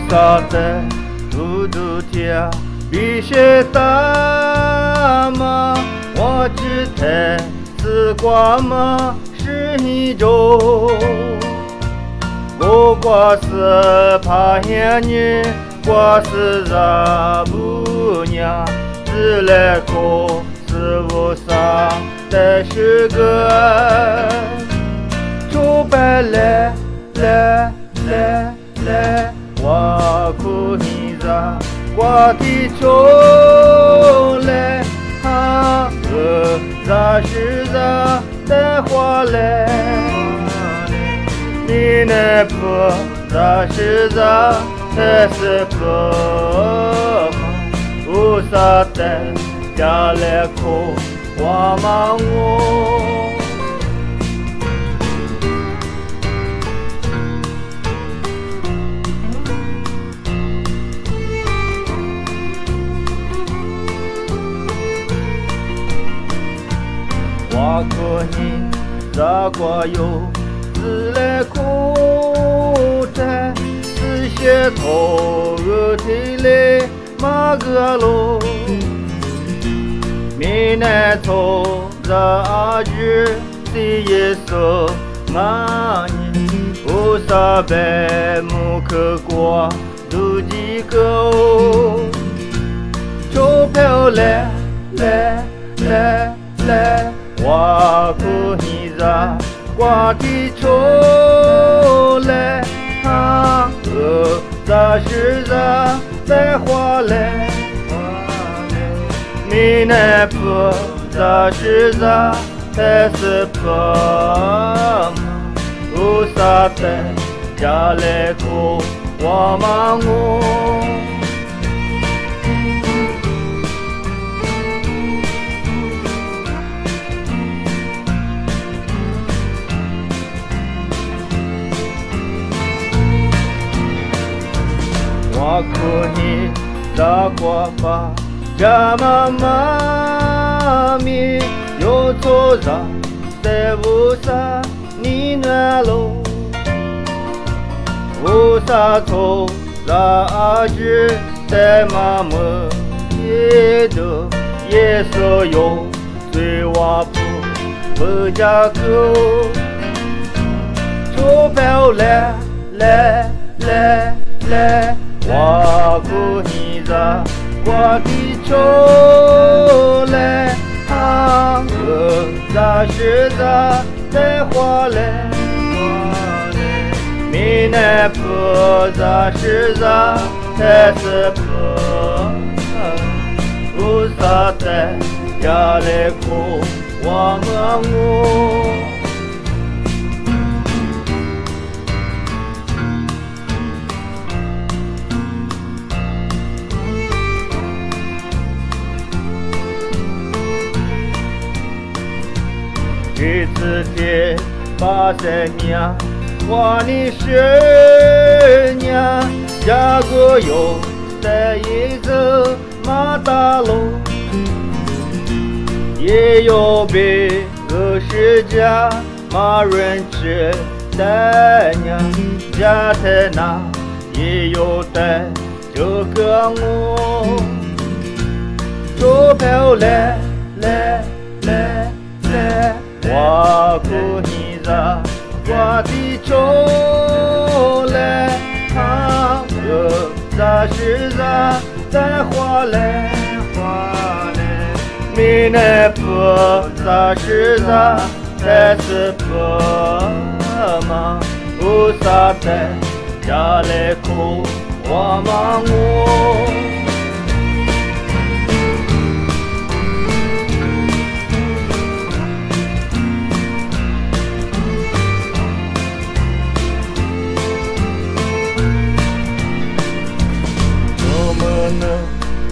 萨的嘟嘟跳，比些大吗？我只thấy此瓜吗？是一种。我瓜是怕嫌你，瓜是咋不娘？自来过是无啥的是个。出白来，我苦你咋瓜地球来，咋是咋的话来。你那不咋是咋才是不嘛？无啥的家来苦我忙我。我可你咋过有？自来苦在，自些头额体来马个路，米奈头咋日第一首马尼，无啥白木可过都几个，秋飘来，我可你咋？瓜地球来，咋是咋在花来？米奈不咋是咋才是不嘛？无啥的家来苦我忙我。我苦你咋过法？家妈咪有错啥？在无啥你那路？无啥错咋子在妈妈也都也所有随我不家口，出飘来。我苦你咋瓜地球来，咋是咋在花来，米奈不咋是咋才是不，无啥的家来苦我忙我。日子天把三娘，我的是娘，家个有在一个马大路，也有别个是家马人吃的娘，家在那也有的这个我，出飘来。我苦你咋瓜地球来，咋是咋在花来，米奈不咋是咋才是不嘛？无啥的家来苦我忙我。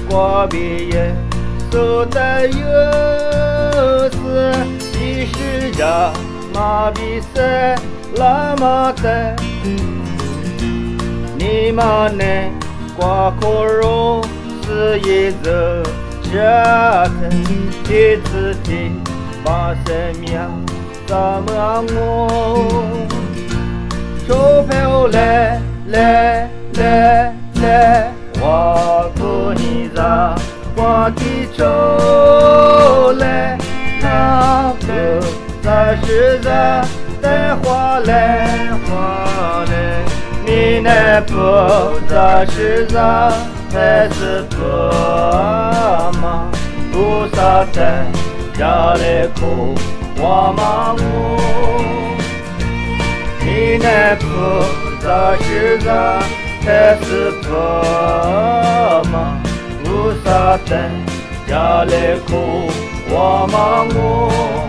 我毕业走的有时，一时家马比赛拉马的，你妈呢？瓜口肉是一则家的，第次的把生命怎么我？钞票来。来我苦你在我的愁来，那个在实在带花来花来，你那不在实在带是不嘛，不撒在家里苦我忙我，你那不在实在带是不嘛，不撒在家里苦我忙我。